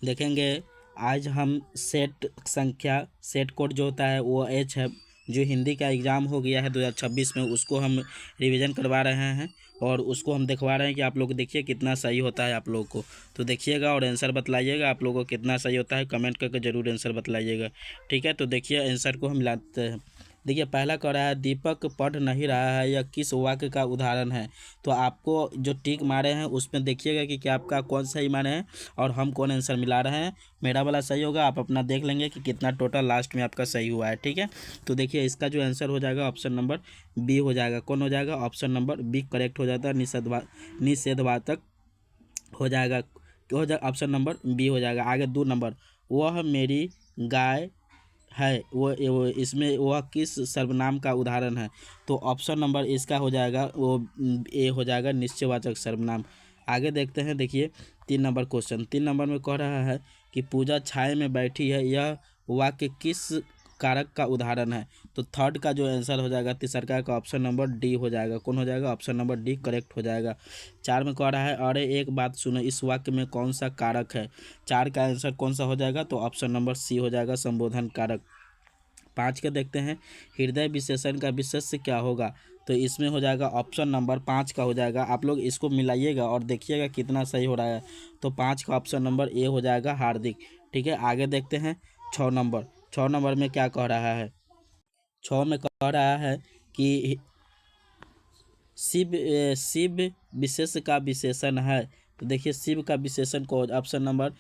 देखेंगे। आज हम सेट कोड जो होता है वो एच है, जो हिंदी का एग्ज़ाम हो गया है 2026 में, उसको हम रिवीजन करवा रहे हैं और उसको हम दिखवा रहे हैं कि आप लोग देखिए कितना सही होता है आप लोगों को। तो देखिएगा और आंसर बतलाइएगा आप लोगों को कितना सही होता है, कमेंट करके ज़रूर आंसर बतलाइएगा। ठीक है, तो देखिए आंसर को हम लाते हैं। देखिए पहला कह रहा है दीपक पढ़ नहीं रहा है, यह किस वाक्य का उदाहरण है। तो आपको जो टिक मारे हैं उसमें देखिएगा कि क्या आपका कौन सही मारे हैं और हम कौन आंसर मिला रहे हैं। मेरा वाला सही होगा, आप अपना देख लेंगे कि कितना टोटल लास्ट में आपका सही हुआ है। ठीक है, तो देखिए इसका जो आंसर हो जाएगा ऑप्शन नंबर बी हो जाएगा। कौन हो जाएगा? ऑप्शन नंबर बी करेक्ट हो जाता है, निषेधवाचक हो जाएगा। हो जाए ऑप्शन नंबर बी हो जाएगा। आगे 2 नंबर, वह मेरी गाय है, वो इसमें वह किस सर्वनाम का उदाहरण है। तो ऑप्शन नंबर इसका हो जाएगा वो ए हो जाएगा, निश्चयवाचक सर्वनाम। आगे देखते हैं। देखिए 3 नंबर क्वेश्चन, 3 नंबर में कह रहा है कि पूजा छाया में बैठी है, यह वाक्य किस कारक का उदाहरण है। तो थर्ड का जो आंसर हो जाएगा तीसरा का ऑप्शन नंबर डी हो जाएगा। कौन हो जाएगा? ऑप्शन नंबर डी करेक्ट हो जाएगा। 4 में कह रहा है अरे एक बात सुनो, इस वाक्य में कौन सा कारक है। 4 का आंसर कौन सा हो जाएगा? तो ऑप्शन नंबर सी हो जाएगा, संबोधन कारक। 5 के देखते हैं, हृदय विशेषण का विशेष्य क्या होगा। तो इसमें हो जाएगा ऑप्शन नंबर 5 का हो जाएगा। आप लोग इसको मिलाइएगा और देखिएगा कितना सही हो रहा है। तो 5 का ऑप्शन नंबर ए हो जाएगा, हार्दिक। ठीक है, आगे देखते हैं। 6 नंबर, 6 नंबर में क्या कह रहा है? 6 में कह रहा है कि शिव विशेष का विशेषण है। तो देखिए शिव का विशेषण को ऑप्शन नंबर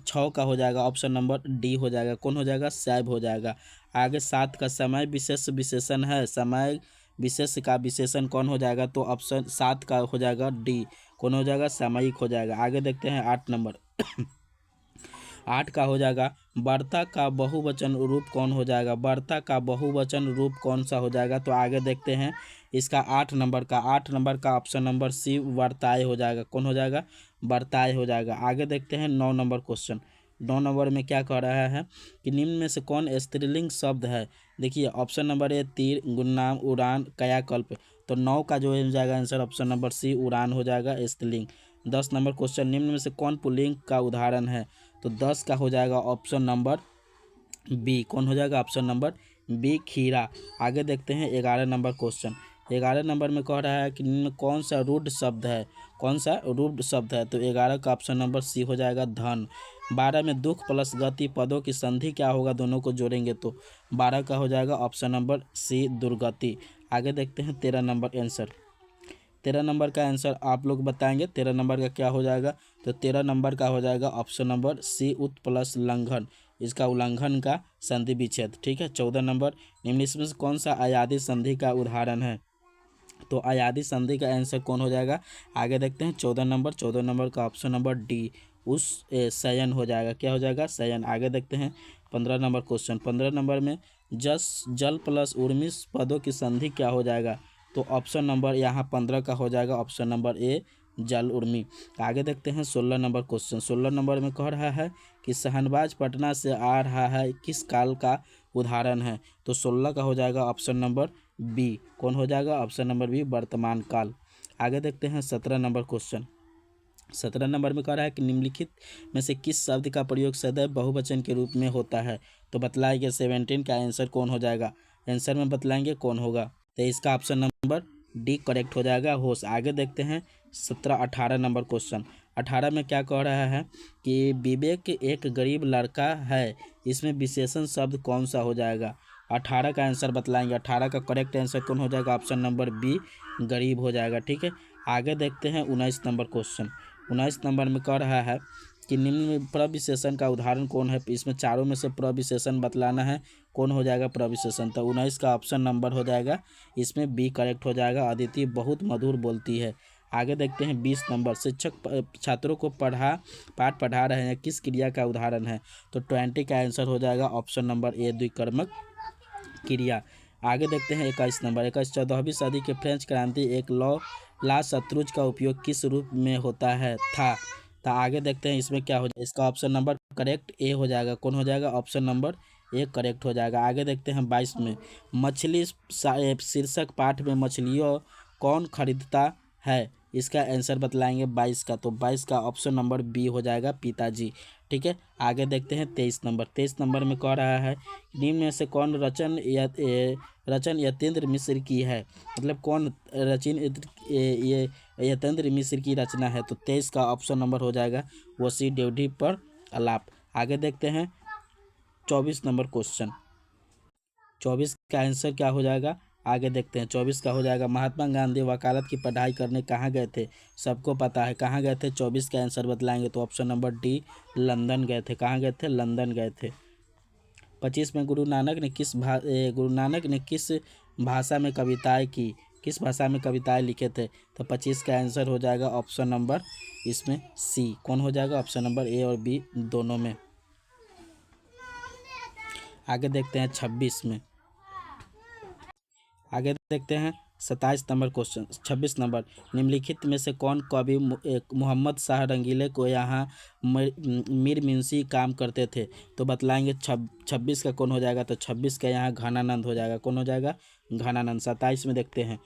6 का हो जाएगा, ऑप्शन नंबर डी हो जाएगा। कौन हो जाएगा? शैव हो जाएगा। आगे 7 का समय विशेष विशेषण है, समय विशेष का विशेषण कौन हो जाएगा? तो ऑप्शन 7 का हो जाएगा डी। कौन हो जाएगा? सामयिक हो जाएगा। आगे देखते हैं 8 नंबर। 8 का हो जाएगा वर्ता का बहुवचन रूप कौन हो जाएगा। वर्ता का बहुवचन रूप कौन सा हो जाएगा? तो आगे देखते हैं इसका 8 नंबर का ऑप्शन नंबर सी वर्ताए हो जाएगा। कौन हो जाएगा? वर्ताए हो जाएगा। आगे देखते हैं 9 नंबर क्वेश्चन। 9 नंबर में क्या कह रहा है कि निम्न में से कौन स्त्रीलिंग शब्द है। देखिए ऑप्शन नंबर ए तीर, गुणनाम, उड़ान, कायाकल्प। तो 9 का जो हो जाएगा आंसर ऑप्शन नंबर सी उड़ान हो जाएगा, स्त्रीलिंग। 10 नंबर क्वेश्चन, निम्न में से कौन पुल्लिंग का उदाहरण है। तो 10 का हो जाएगा ऑप्शन नंबर बी। कौन हो जाएगा? ऑप्शन नंबर बी, खीरा। आगे देखते हैं 11 नंबर क्वेश्चन। 11 नंबर में कह रहा है कि निम्न में कौन सा रूढ़ शब्द है। कौन सा रूढ़ शब्द है? तो 11 का ऑप्शन नंबर सी हो जाएगा, धन। 12 में दुख प्लस गति पदों की संधि क्या होगा, दोनों को जोड़ेंगे तो 12 का हो जाएगा ऑप्शन नंबर सी, दुर्गति। आगे देखते हैं 13 नंबर आंसर। 13 नंबर का आंसर आप लोग बताएंगे 13 नंबर का क्या हो जाएगा। तो 13 नंबर का हो जाएगा ऑप्शन नंबर सी, उत प्लस लंघन, इसका उल्लंघन का संधि विच्छेद। ठीक है। 14 नंबर, निम्न में से कौन सा अयादी संधि का उदाहरण है। तो अयादी संधि का आंसर कौन हो जाएगा? आगे देखते हैं 14 नंबर। 14 नंबर का ऑप्शन नंबर डी, उस शयन हो जाएगा। क्या हो जाएगा? शयन। आगे देखते हैं 15 नंबर क्वेश्चन। 15 नंबर में जल प्लस उर्मिस पदों की संधि क्या हो जाएगा। तो ऑप्शन नंबर यहाँ 15 का हो जाएगा ऑप्शन नंबर ए, जल उर्मी। आगे देखते हैं 16 नंबर क्वेश्चन। 16 नंबर में कह रहा है कि शहनबाज पटना से आ रहा है, किस काल का उदाहरण है। तो 16 का हो जाएगा ऑप्शन नंबर बी। कौन हो जाएगा? ऑप्शन नंबर बी, वर्तमान काल। आगे देखते हैं 17 नंबर क्वेश्चन। 17 नंबर में कह रहा है कि निम्नलिखित में से किस शब्द का प्रयोग सदैव बहुवचन के रूप में होता है। तो बतलाएंगे 17 का आंसर कौन हो जाएगा। आंसर में बतलाएंगे कौन होगा। तो इसका ऑप्शन नंबर डी करेक्ट हो जाएगा, होश। आगे देखते हैं 18 नंबर क्वेश्चन। 18 में क्या कह रहा है कि विवेक एक गरीब लड़का है, इसमें विशेषण शब्द कौन सा हो जाएगा। 18 का आंसर बतलाएंगे। 18 का करेक्ट आंसर कौन हो जाएगा? ऑप्शन नंबर बी, गरीब हो जाएगा। ठीक है। आगे देखते हैं 19 नंबर क्वेश्चन। 19 नंबर में कह रहा है कि निम्न में प्रविशेषण का उदाहरण कौन है। इसमें चारों में से प्रविशेषण बतलाना है। कौन हो जाएगा प्रविशेषण? तो 19 का ऑप्शन नंबर हो जाएगा, इसमें बी करेक्ट हो जाएगा, अदिति बहुत मधुर बोलती है। आगे देखते हैं 20 नंबर, शिक्षक छात्रों को पाठ पढ़ा रहे हैं, किस क्रिया का उदाहरण है। तो 20 का आंसर हो जाएगा ऑप्शन नंबर ए, द्विकर्मक क्रिया। आगे देखते हैं 21 नंबर। 14वीं सदी के फ्रेंच क्रांति एक ला शत्रुज का उपयोग किस रूप में होता है था। तो आगे देखते हैं इसमें क्या हो जाएगा। इसका ऑप्शन नंबर करेक्ट ए हो जाएगा। कौन हो जाएगा? ऑप्शन नंबर ए करेक्ट हो जाएगा। आगे देखते हैं 22 में, मछली शीर्षक पाठ में मछलियों कौन खरीदता है, इसका आंसर बतलाएंगे 22 का, तो 22 का ऑप्शन नंबर बी हो जाएगा पिताजी। ठीक है, आगे देखते हैं 23 नंबर। 23 नंबर में कह रहा है निम्न में से कौन रचन यतेंद्र मिश्र की है, मतलब कौन ये यतेंद्र मिश्र की रचना है, तो 23 का ऑप्शन नंबर हो जाएगा वसी ड्योढ़ी पर आलाप। आगे देखते हैं 24 नंबर क्वेश्चन। 24 का आंसर क्या हो जाएगा, आगे देखते हैं। 24 का हो जाएगा महात्मा गांधी वकालत की पढ़ाई करने कहाँ गए थे, सबको पता है कहाँ गए थे। 24 का आंसर बतलाएंगे तो ऑप्शन नंबर डी लंदन गए थे। कहाँ गए थे, लंदन गए थे। 25 में गुरु नानक ने किस भाषा में कविताएं की, किस भाषा में कविताएं लिखे थे, तो 25 का आंसर हो जाएगा ऑप्शन नंबर इसमें सी। कौन हो जाएगा, ऑप्शन नंबर ए और बी दोनों में। आगे देखते हैं 26 में। आगे देखते हैं 27 नंबर क्वेश्चन। 26 नंबर, निम्नलिखित में से कौन कवि मोहम्मद शाह रंगीले को यहाँ मीर मुंशी काम करते थे, तो बतलाएंगे 26 का कौन हो जाएगा, तो 26 का यहाँ घनानंद हो जाएगा। कौन हो जाएगा, घनानंद। 27 में देखते हैं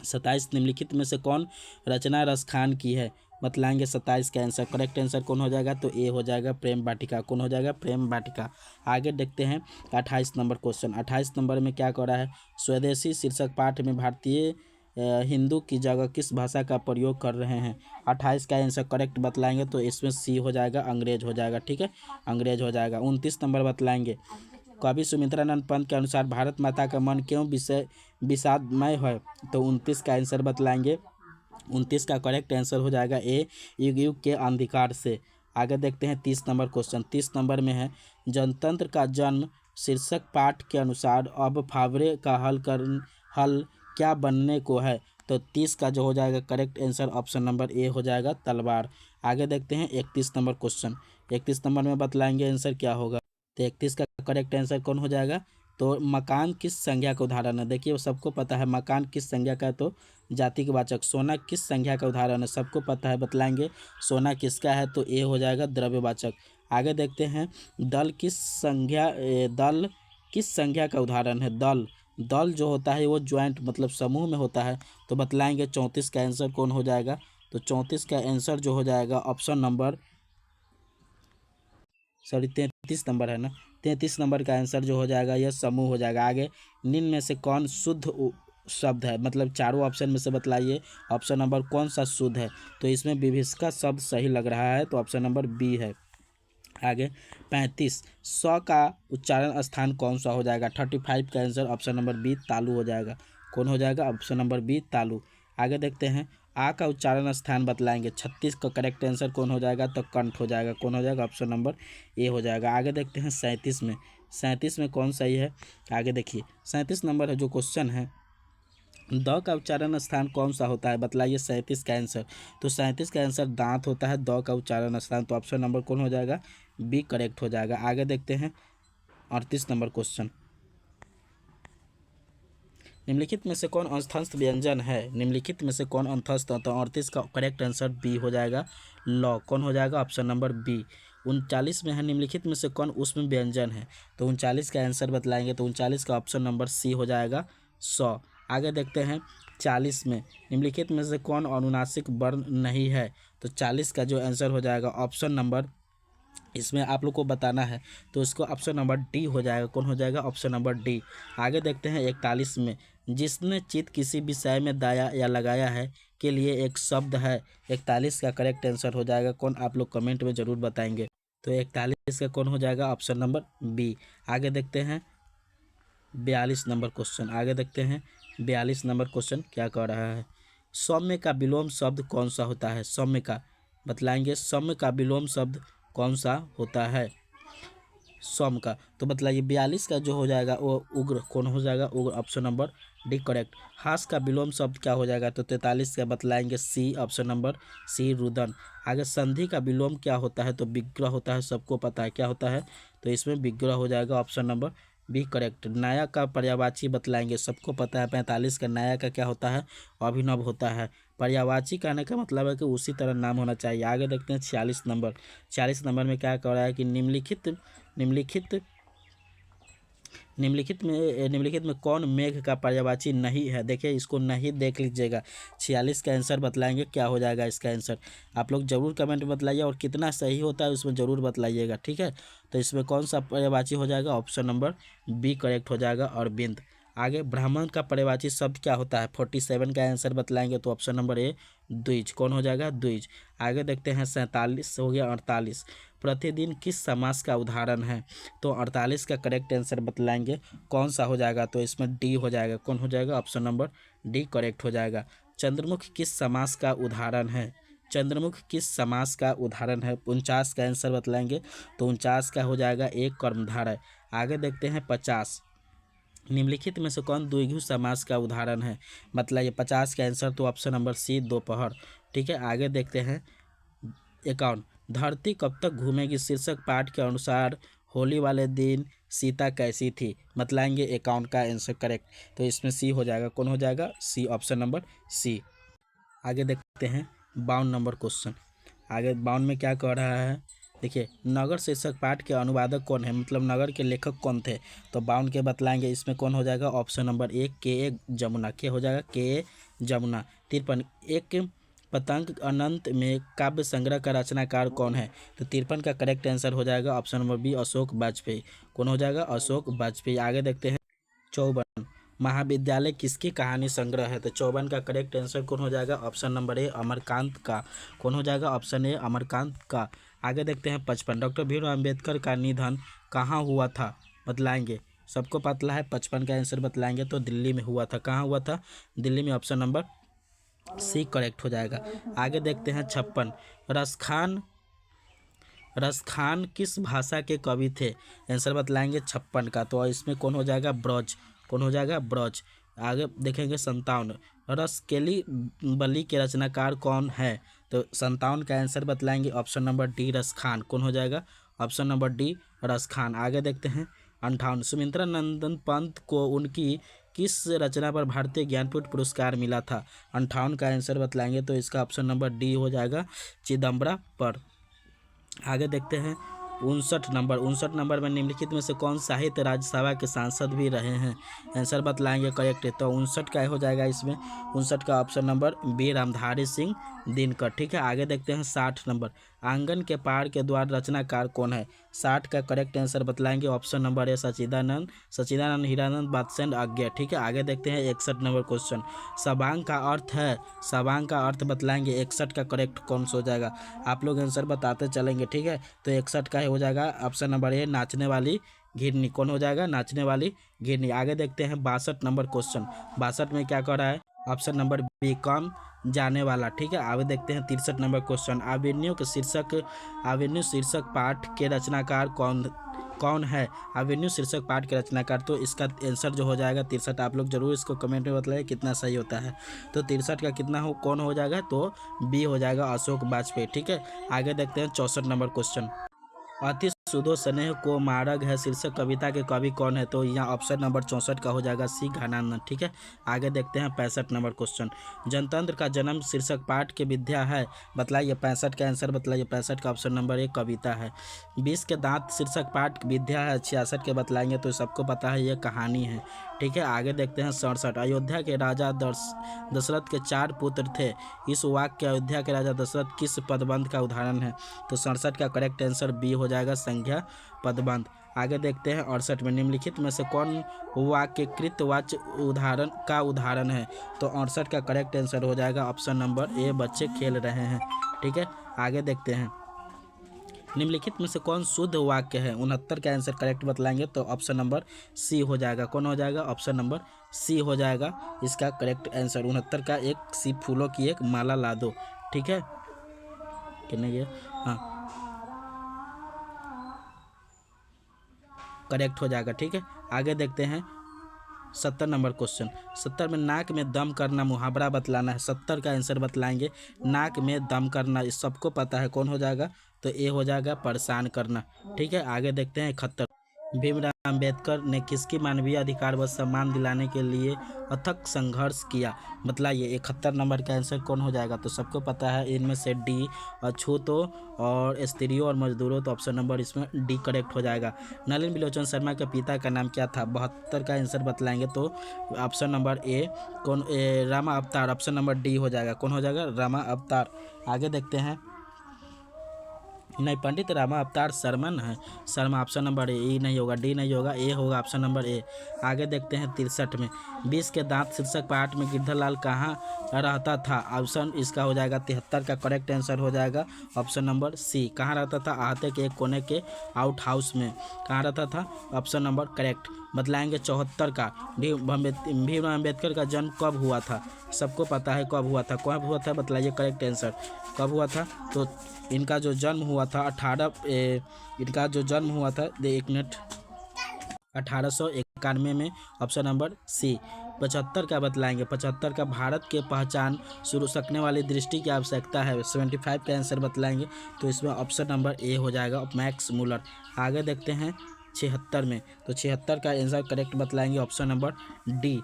27, निम्नलिखित में से कौन रचना रसखान की है, बतलाएंगे 27 का आंसर। करेक्ट आंसर कौन हो जाएगा, तो ए हो जाएगा प्रेम वाटिका। कौन हो जाएगा, प्रेम वाटिका। आगे देखते हैं 28 नंबर क्वेश्चन। 28 नंबर में क्या कर रहा है, स्वदेशी शीर्षक पाठ में भारतीय हिंदू की जगह किस भाषा का प्रयोग कर रहे हैं। 28 का आंसर करेक्ट बतलाएंगे तो इसमें सी हो जाएगा, अंग्रेज हो जाएगा। ठीक है, अंग्रेज हो जाएगा। 29 नंबर बतलाएंगे, कवि सुमित्रानंद पंत के अनुसार भारत माता का मन क्यों विषादमय है, तो 29 का आंसर बतलाएंगे। 29 का करेक्ट आंसर हो जाएगा ए, युग युग के अंधकार से। आगे देखते हैं 30 नंबर क्वेश्चन। 30 नंबर में है जनतंत्र का जन्म शीर्षक पाठ के अनुसार अब फावरे का हल क्या बनने को है, तो 30 का जो हो जाएगा करेक्ट आंसर ऑप्शन नंबर ए हो जाएगा तलवार। आगे देखते हैं 31 नंबर क्वेश्चन। 31 नंबर में बतलाएंगे आंसर क्या होगा, तो 31 का करेक्ट आंसर कौन हो जाएगा, तो मकान किस संज्ञा का उदाहरण है। देखिए वो सबको पता है मकान किस संज्ञा का है, तो जाति के वाचक। सोना किस संज्ञा का उदाहरण है, सबको पता है, बतलाएंगे सोना किसका है, तो ए हो जाएगा द्रव्यवाचक। आगे देखते हैं दल किस संज्ञा का उदाहरण है। दल जो होता है वो ज्वाइंट मतलब समूह में होता है, तो बतलाएंगे 34 का आंसर कौन हो जाएगा, तो 34 का आंसर जो हो जाएगा ऑप्शन नंबर 33 नंबर है ना, 33 नंबर का आंसर जो हो जाएगा यह समूह हो जाएगा। आगे निम्न में से कौन शुद्ध शब्द है, मतलब चारों ऑप्शन में से बतलाइए ऑप्शन नंबर कौन सा शुद्ध है, तो इसमें विभीषका शब्द सही लग रहा है, तो ऑप्शन नंबर बी है। आगे 35, 100 का उच्चारण स्थान कौन सा हो जाएगा। 35 का आंसर ऑप्शन नंबर बी तालु हो जाएगा। कौन हो जाएगा, ऑप्शन नंबर बी तालु। आगे देखते हैं आ का उच्चारण स्थान बतलाएंगे। 36 का करेक्ट आंसर कौन हो जाएगा, तो कंठ हो जाएगा। कौन हो जाएगा, ऑप्शन नंबर ए हो जाएगा। आगे देखते हैं 37 में। 37 में कौन सही है, आगे देखिए 37 नंबर है जो क्वेश्चन है, द का उच्चारण स्थान कौन सा होता है, बतलाइए 37 का आंसर। तो 37 का आंसर दांत होता है, द का उच्चारण स्थान, तो ऑप्शन नंबर कौन हो जाएगा, बी करेक्ट हो जाएगा। आगे देखते हैं 38 नंबर क्वेश्चन। निम्नलिखित में से कौन अंतस्थ व्यंजन है, निम्नलिखित में से कौन अंतस्थ, तो 38 का करेक्ट आंसर बी हो जाएगा लौ। कौन हो जाएगा, ऑप्शन नंबर बी। 39 में है निम्नलिखित में से कौन उसमें व्यंजन है, तो 39 का आंसर बतलाएंगे, तो 39 का ऑप्शन नंबर सी हो जाएगा 100। आगे देखते हैं 40 में, निम्नलिखित में से कौन अनुनासिक वर्ण नहीं है, तो 40 का जो आंसर हो जाएगा ऑप्शन नंबर, इसमें आप लोग को बताना है, तो इसको ऑप्शन नंबर डी हो जाएगा। कौन हो जाएगा, ऑप्शन नंबर डी। आगे देखते हैं 41 में, जिसने चित किसी विषय में दाया या लगाया है के लिए एक शब्द है। 41 का करेक्ट आंसर हो जाएगा कौन, आप लोग कमेंट में ज़रूर बताएंगे, तो 41 का कौन हो जाएगा, ऑप्शन नंबर बी। आगे देखते हैं 42 नंबर क्वेश्चन। आगे देखते हैं 42 नंबर क्वेश्चन क्या कह रहा है, सौम्य का विलोम शब्द कौन सा होता है, सौम्य का बतलाएंगे, सौम्य का विलोम शब्द कौन सा होता है, सौम्य का, तो बतलाइए 42 का जो हो जाएगा वो उग्र। कौन हो जाएगा, उग्र, ऑप्शन नंबर डी करेक्ट। हास का विलोम शब्द क्या हो जाएगा, तो 43 का बतलाएंगे सी, ऑप्शन नंबर सी रुदन। आगे संधि का विलोम क्या होता है, तो विग्रह होता है, सबको पता है क्या होता है, तो इसमें विग्रह हो जाएगा, ऑप्शन नंबर बी करेक्ट। नायक का पर्यायवाची बतलाएंगे, सबको पता है 45 का नायक का क्या होता है, अभिनव होता है। पर्यायवाची कहने का मतलब है कि उसी तरह नाम होना चाहिए। आगे देखते हैं 46 नंबर। 46 नंबर में क्या कह रहा है कि निम्नलिखित निम्नलिखित में कौन मेघ का पर्यायवाची नहीं है? देखिए इसको नहीं देख लीजिएगा। 46 का आंसर बतलाएंगे, क्या हो जाएगा इसका आंसर? आप लोग जरूर कमेंट में बतलाइए और कितना सही होता है उसमें ज़रूर बतलाइएगा, ठीक है। तो इसमें कौन सा पर्यायवाची हो जाएगा? ऑप्शन नंबर बी करेक्ट हो जाएगा, अरविंद। आगे ब्राह्मण का पर्यायवाची शब्द क्या होता है? 47 का आंसर बतलाएंगे तो ऑप्शन नंबर ए द्विज। कौन हो जाएगा? द्विज। आगे देखते हैं 47 हो गया। 48 प्रतिदिन किस समास का उदाहरण है? तो 48 का करेक्ट आंसर बतलाएंगे, कौन सा हो जाएगा? तो इसमें डी हो जाएगा। कौन हो जाएगा? ऑप्शन नंबर डी करेक्ट हो जाएगा। चंद्रमुख किस समास का उदाहरण है? चंद्रमुख किस समास का उदाहरण है? 49 का आंसर बतलाएंगे तो 49 का हो जाएगा एक कर्मधारय है। आगे देखते हैं 50, निम्नलिखित में से कौन द्विगु समास का उदाहरण है? मतलब ये 50 का आंसर तो ऑप्शन नंबर सी दोपहर, ठीक है। आगे देखते हैं 51, धरती कब तक घूमेगी शीर्षक पाठ के अनुसार होली वाले दिन सीता कैसी थी? बतलाएंगे 51 का आंसर करेक्ट, तो इसमें सी हो जाएगा। कौन हो जाएगा? सी, ऑप्शन नंबर सी। आगे देखते हैं 52 नंबर क्वेश्चन। आगे 52 में क्या कह रहा है? देखिए, नगर शीर्षक पाठ के अनुवादक कौन है? मतलब नगर के लेखक कौन थे? तो 52 के बतलाएंगे, इसमें कौन हो जाएगा? ऑप्शन नंबर एक के ए जमुना। के हो जाएगा? के ए जमुना। 53, एक पतंग अनंत में काव्य संग्रह का रचनाकार कौन है? तो 53 का करेक्ट आंसर हो जाएगा option number B Ashok Vajpeyi. कौन हो जाएगा? अशोक वाजपेयी। आगे देखते हैं 54, महाविद्यालय किसकी कहानी संग्रह है? तो 54 का करेक्ट आंसर कौन हो जाएगा? ऑप्शन नंबर ए अमरकांत का। कौन हो जाएगा? ऑप्शन ए अमरकांत का। आगे देखते हैं 55, डॉक्टर भीमराव अम्बेडकर का निधन कहाँ हुआ था? बतलाएंगे, सबको पता है। 55 का आंसर बतलाएंगे तो दिल्ली में हुआ था। कहाँ हुआ था? दिल्ली में, ऑप्शन नंबर सी करेक्ट हो जाएगा। आगे देखते हैं 56, रसखान किस भाषा के कवि थे? आंसर बतलाएंगे 56 का, तो इसमें कौन हो जाएगा? ब्रज। कौन हो जाएगा? ब्रज। आगे देखेंगे 57, रसकेली बली के रचनाकार कौन है? तो 57 का आंसर बतलाएंगे ऑप्शन नंबर डी रसखान। कौन हो जाएगा? Option number D Raskhan. आगे देखते हैं 58, सुमित्रा नंदन पंत को उनकी किस रचना पर भारतीय ज्ञानपीठ पुरस्कार मिला था? 58 का आंसर बतलाएंगे तो इसका ऑप्शन नंबर डी हो जाएगा चिदम्बरा पर। आगे देखते हैं 59 नंबर में निम्नलिखित में से कौन साहित्य राज्यसभा के सांसद भी रहे हैं? आंसर बतलाएंगे करेक्ट है, तो 59 का हो जाएगा इसमें। 59 का option number B Ramdhari Singh Dinkar, ठीक है। आगे देखते हैं 60 नंबर, आंगन के पार के द्वार रचनाकार कौन है? 60 का करेक्ट आंसर बतलाएंगे option number A Sachchidanand Hiranand बादशाह आज्ञा, ठीक है। आगे देखते हैं 61 नंबर क्वेश्चन, सबांग का अर्थ है? सबांग का अर्थ बतलाएंगे। 61 का करेक्ट कौन सा हो जाएगा? आप लोग आंसर बताते चलेंगे, ठीक है। तो 61 का हो जाएगा ऑप्शन नंबर ए नाचने वाली घिरनी। कौन हो जाएगा? नाचने वाली घिरनी। आगे देखते हैं 62 नंबर क्वेश्चन, 62 में क्या कर रहा है? ऑप्शन नंबर बी कम जाने वाला, ठीक है। आगे देखते हैं 63 नंबर क्वेश्चन, आवेन्यू शीर्षक पाठ के रचनाकार कौन है? एवेन्यू शीर्षक पाठ के रचनाकार, तो इसका आंसर जो हो जाएगा 63। आप लोग जरूर इसको कमेंट में बताइए कितना सही होता है। तो 63 का कितना कौन हो जाएगा? तो बी हो जाएगा अशोक वाजपेयी, ठीक है। आगे देखते हैं 64 नंबर क्वेश्चन, अति सुधो स्नेह को मार्ग है शीर्षक कविता के कवि कौन है? तो यहाँ ऑप्शन नंबर 64 का हो जाएगा सी घनानंद, ठीक है। आगे देखते हैं 65 नंबर क्वेश्चन, जनतंत्र का जन्म शीर्षक पाठ के विद्या है? बतलाइए। 65 का आंसर बतलाइए। 65 का ऑप्शन नंबर एक कविता है। 20 के दांत शीर्षक पाठ विद्या है? 66 के बतलाएंगे, तो सबको पता है ये कहानी है, ठीक है। आगे देखते हैं 67, अयोध्या के राजा दशरथ के 4 पुत्र थे, इस वाक्य अयोध्या के राजा दशरथ किस पदबंध का उदाहरण है? तो 67 का करेक्ट आंसर बी हो जाएगा संज्ञा पदबंध। आगे देखते हैं 68 में निम्नलिखित में से कौन वाक्य कृतवाच्य उदाहरण है? तो 68 का करेक्ट आंसर हो जाएगा ऑप्शन नंबर ए बच्चे खेल रहे हैं, ठीक है। आगे देखते हैं निम्नलिखित में से कौन शुद्ध वाक्य है? 69 का आंसर करेक्ट बतलाएंगे तो ऑप्शन नंबर सी हो जाएगा। कौन हो जाएगा? ऑप्शन नंबर सी हो जाएगा इसका करेक्ट आंसर। 69 का एक सी फूलों की एक माला ला दो, ठीक है। कितने गया? हाँ, करेक्ट हो जाएगा, ठीक है। आगे देखते हैं 70 नंबर क्वेश्चन, 70 में नाक में दम करना मुहावरा बतलाना है। 70 का आंसर बतलाएंगे, नाक में दम करना इस सबको पता है। कौन हो जाएगा? तो ए हो जाएगा परेशान करना, ठीक है। आगे देखते हैं 71, भीमराव अंबेडकर ने किसकी मानवीय अधिकार व सम्मान दिलाने के लिए अथक संघर्ष किया? बतलाइए। 71 नंबर का आंसर कौन हो जाएगा? तो सबको पता है इनमें से डी, अछूतों और स्त्रियों और मजदूरों, तो ऑप्शन नंबर इसमें डी करेक्ट हो जाएगा। नलिन बिलोचन शर्मा के पिता का नाम क्या था? 72 का आंसर बतलाएंगे तो ऑप्शन नंबर ए रामा अवतार, ऑप्शन नंबर डी हो जाएगा। कौन हो जाएगा? रामा अवतार। आगे देखते हैं। नहीं, पंडित रामा अवतार शर्मन है, शर्मा ऑप्शन नंबर ए नहीं होगा, डी नहीं होगा, ए होगा ऑप्शन नंबर ए। आगे देखते हैं 63 में। 20 के दांत शीर्षक पाठ में गिरधरलाल कहाँ रहता था? ऑप्शन इसका हो जाएगा 73 का करेक्ट आंसर हो जाएगा ऑप्शन नंबर सी। कहाँ रहता था? अहाते के एक कोने के आउट हाउस में। कहाँ रहता था? Option number correct. बतलाएंगे 74 का। भीमराव अम्बेडकर का जन्म कब हुआ था? सबको पता है कब हुआ था। कब हुआ था बताइए करेक्ट आंसर। कब हुआ था? तो इनका जो जन्म हुआ था इनका जो जन्म हुआ था, एक मिनट, 1891 में, ऑप्शन नंबर सी। 75 का बतलाएंगे। 75 का भारत के पहचान शुरू सकने वाली दृष्टि की आवश्यकता है। 75 का आंसर बतलाएंगे तो इसमें ऑप्शन नंबर ए हो जाएगा, मैक्स मूलर। आगे देखते हैं 76 में। तो 76 का आंसर करेक्ट बतलाएंगे ऑप्शन नंबर डी,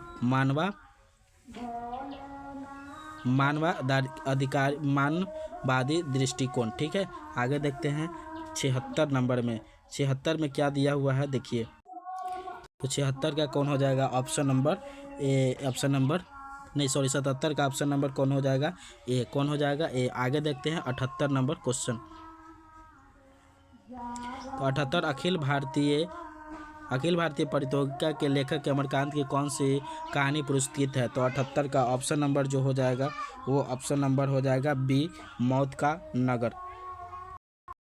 मानवादी दृष्टिकोण। ठीक है, आगे देखते हैं 76 नंबर में। 76 में क्या दिया हुआ है देखिए। तो 76 का कौन हो जाएगा? ऑप्शन नंबर ए, ऑप्शन नंबर नहीं, सॉरी, 77 का ऑप्शन नंबर कौन हो जाएगा? ए। कौन हो जाएगा? ए। आगे देखते हैं 78 नंबर क्वेश्चन। तो 78 अखिल भारतीय प्रतियोगिता के लेखक अमरकांत की कौन सी कहानी पुरस्कृत है? तो 78 का ऑप्शन नंबर जो हो जाएगा वो ऑप्शन नंबर हो जाएगा बी, मौत का नगर।